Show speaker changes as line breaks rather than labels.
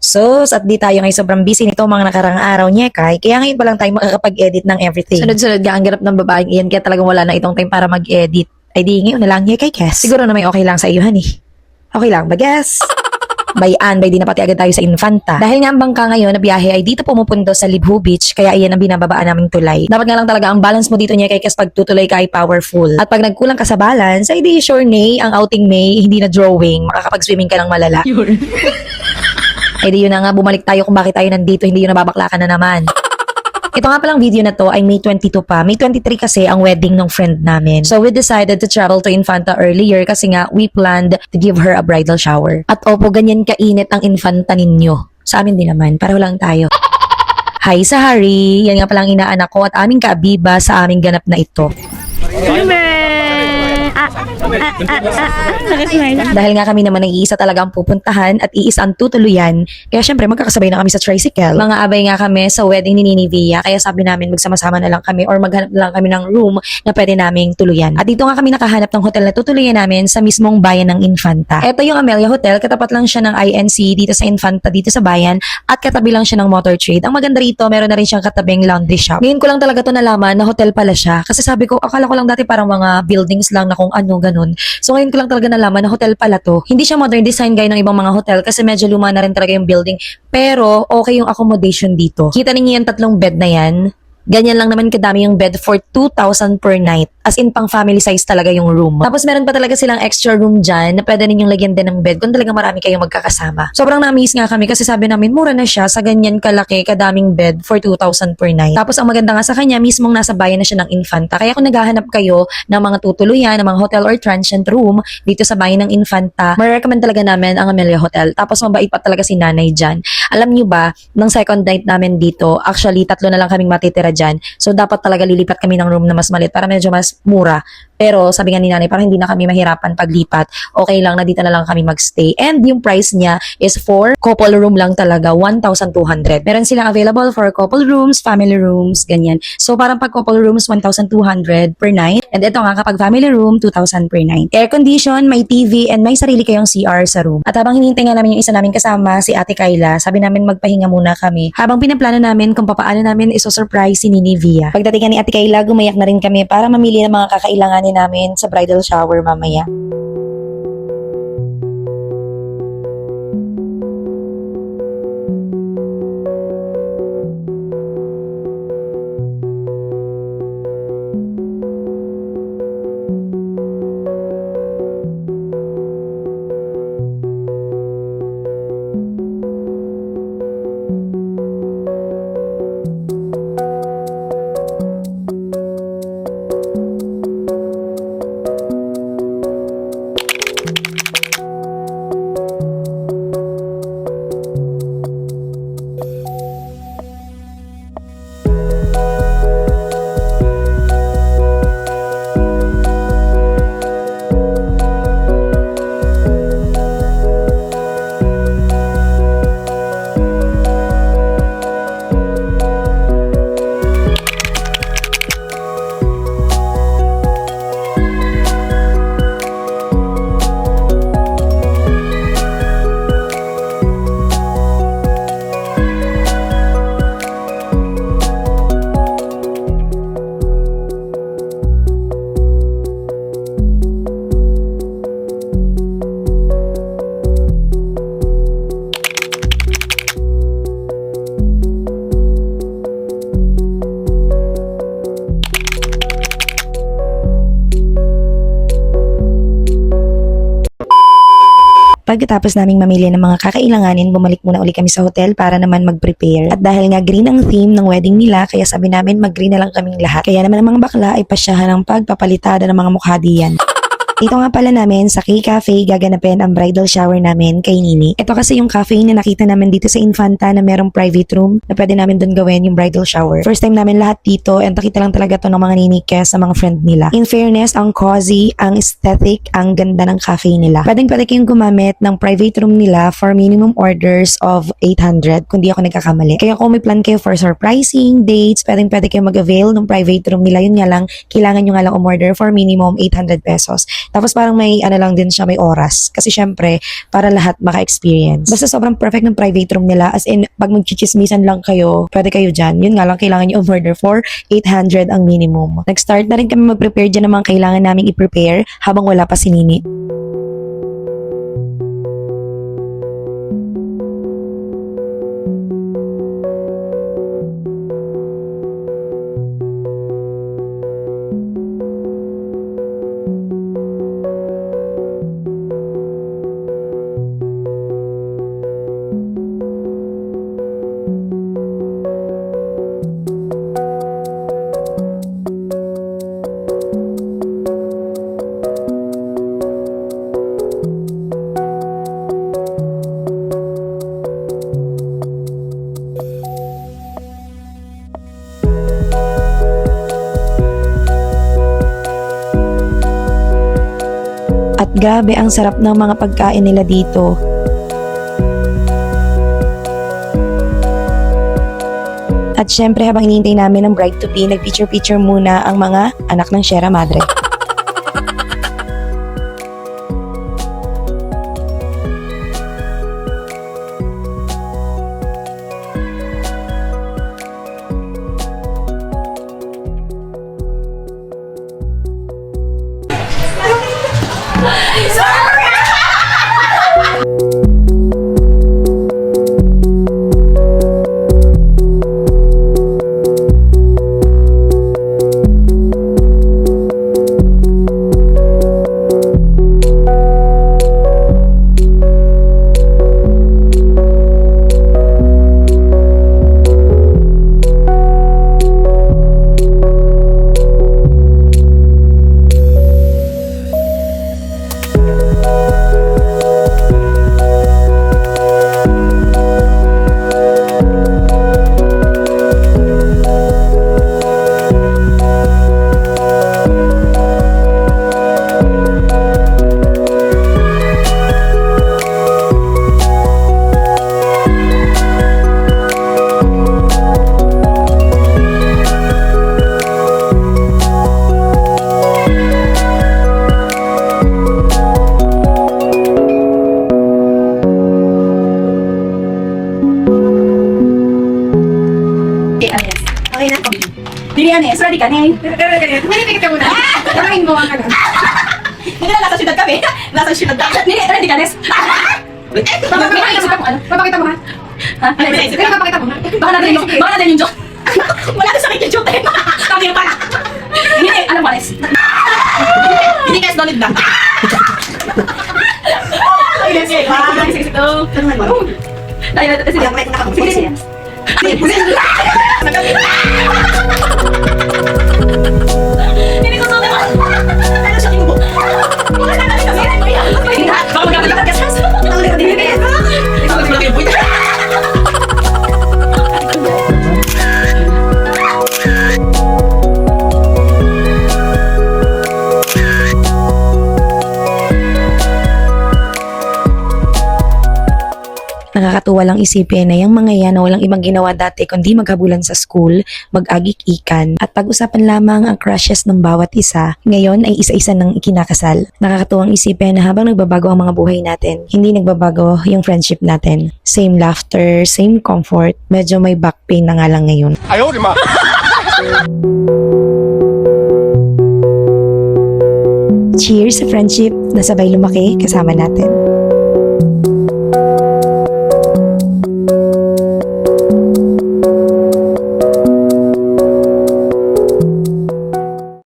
Sus, at di tayo ngayon sobrang busy nito mga nakarang araw niya, kaya ngayon pa lang tayo makakapag-edit ng everything. Sunod-sunod nga ang ganap ng babaeng iyan, kaya talagang wala na itong time para mag-edit. Ay di ngayon na lang niya kay Kes. Siguro na may okay lang sa iyo, honey. Okay lang ba, Kes? Bayan, bay di na pati agad tayo sa Infanta. Dahil nga ang bangka ngayon na biyahe ay dito pumupundo sa Libhu Beach, kaya iyan ang binababaan naming tulay. Dapat nga lang talaga ang balance mo dito niya kay Kes pag tutuloy ka ay powerful. At pag nagkulang ka sa balance, ay di sure Nay, ang outing May, hindi na drawing, makakapag-swimming ka ng malala. Ay di yun na nga, bumalik tayo kung bakit tayo nandito, hindi yun nababaklakan na naman. Ito nga palang video na to ay May 22 pa. May 23 kasi ang wedding ng friend namin. So we decided to travel to Infanta earlier kasi nga we planned to give her a bridal shower. At opo, ganyan kainit ang Infanta ninyo. Sa amin din naman, pareho lang tayo. Hi sa Harry, yan nga palang inaanak ko at aming kaabiba sa aming ganap na ito. Dahil nga kami naman ay iisa talaga ang pupuntahan at iisa ang tutuluyan, kaya syempre magkakasabay na kami sa tricycle. Mga abay nga kami sa wedding ni Nini Via, kaya sabi namin magsama-sama na lang kami or maghanap na lang kami ng room na pwede naming tuluyan. At dito nga kami nakahanap ng hotel na tutuluyan namin sa mismong bayan ng Infanta. Ito yung Amelia Hotel, katapat lang siya ng INC dito sa Infanta, dito sa bayan, at katabi lang siya ng motor trade. Ang maganda rito, meron na rin siyang katabing laundry shop. Ngayon ko lang talaga to nalaman na hotel pala siya, kasi sabi ko, akala ko lang dati parang mga buildings lang na kung ano, ganun. So ngayon ko lang talaga nalaman na hotel pala to. Hindi siya modern design gaya ng ibang mga hotel kasi medyo luma na rin talaga yung building. Pero okay yung accommodation dito. Kita niyo yung 3 bed na yan. Ganyan lang naman kadami yung bed for 2,000 per night. As in, pang family size talaga yung room. Tapos meron pa talaga silang extra room dyan na pwede ninyong lagyan din ng bed kung talaga marami kayong magkakasama. Sobrang na-amaze nga kami kasi sabi namin, mura na siya sa ganyan kalaki, kadaming bed for 2,000 per night. Tapos ang maganda nga sa kanya, mismong nasa bayan na siya ng Infanta. Kaya kung naghahanap kayo ng mga tutuluyan, ng mga hotel or transient room dito sa bayan ng Infanta, ma-recommend talaga namin ang Amelia Hotel. Tapos mabait pa talaga si nanay dyan. Alam nyo ba, ng second night namin dito, actually 3 na lang kaming matitira dyan. So dapat talaga lilipat kami ng room na mas maliit para medyo mas mura. Pero sabi nga ni nanay, parang hindi na kami mahirapan paglipat. Okay lang na dito na lang kami magstay. And yung price niya is for couple room lang talaga, 1,200. Meron silang available for couple rooms, family rooms, ganyan. So parang pag couple rooms, 1,200 per night. And ito nga, kapag family room, 2,000 per night. Air condition, may TV, and may sarili kayong CR sa room. At habang hinihintay nga namin yung isa namin kasama, si Ate Kayla, sabi namin magpahinga muna kami. Habang pinaplano namin kung paano namin iso-surprise si Nini Via. Pagdating nga ni Ate Kayla, gumayak na rin kami para mamili ng mga kakailanganin namin sa bridal shower mamaya. Pagkatapos naming mamili ng mga kakailanganin, bumalik muna uli kami sa hotel para naman mag-prepare. At dahil nga green ang theme ng wedding nila, kaya sabi namin mag-green na lang kaming lahat. Kaya naman ang mga bakla ay pasyahan ng pagpapalitada ng mga mukha diyan. Dito nga pala namin sa K-Cafe gaganapin ang bridal shower namin kay Nini. Ito kasi yung cafe na nakita namin dito sa Infanta na merong private room na pwede namin doon gawin yung bridal shower. First time namin lahat dito and nakita lang talaga to ng mga ninikes sa mga friend nila. In fairness, ang cozy, ang aesthetic, ang ganda ng cafe nila. Pwede kayong gumamit ng private room nila for minimum orders of 800 kung di ako nagkakamali. Kaya kung may plan kayo for surprising dates, pwede kayo mag-avail ng private room nila. Yun nga lang, kailangan nyo nga lang umorder for minimum 800 pesos. Tapos parang may lang din siya, may oras. Kasi syempre, para lahat maka-experience. Basta sobrang perfect ng private room nila. As in, pag magchichismisan lang kayo, pwede kayo dyan. Yun nga lang, kailangan nyo umorder for 800 ang minimum. Nag-start na rin kami mag-prepare dyan ng mga kailangan naming i-prepare habang wala pa si Nini. At grabe ang sarap ng mga pagkain nila dito. At syempre habang hinihintay namin ang bride-to-be, nag-picture-picture muna ang mga anak ng Sierra Madre.
Anes, ready ka, Neng? Ready ka muna. Kamain mo ang ano. Hindi na nasa syudad kami. Nasa syudad kami. Ready ka, Nes? Papakita mo ha? Papakita mo ha? Baka natin yung joke. Wala na sa akin yung joke eh. Kami yung pala. Hindi, alam mo, Nes. Hindi ka solid lang. Sige. Hindi ko sulit. Ano siya kinubo? Wala na natin kami. Baka magkakalat ka sa aso. Ako na din kaya. Ikaw na yung buhay.
Nakakatuwa lang isipin na yung mga yan na walang ibang ginawa dati kundi maghabulan sa school, mag-agik-ikan, at pag-usapan lamang ang crushes ng bawat isa, ngayon ay isa-isa nang ikinakasal. Nakakatuwang isipin na habang nagbabago ang mga buhay natin, hindi nagbabago yung friendship natin. Same laughter, same comfort, medyo may back pain na nga lang ngayon.
Ayaw, di ma!
Cheers sa friendship na sabay lumaki kasama natin.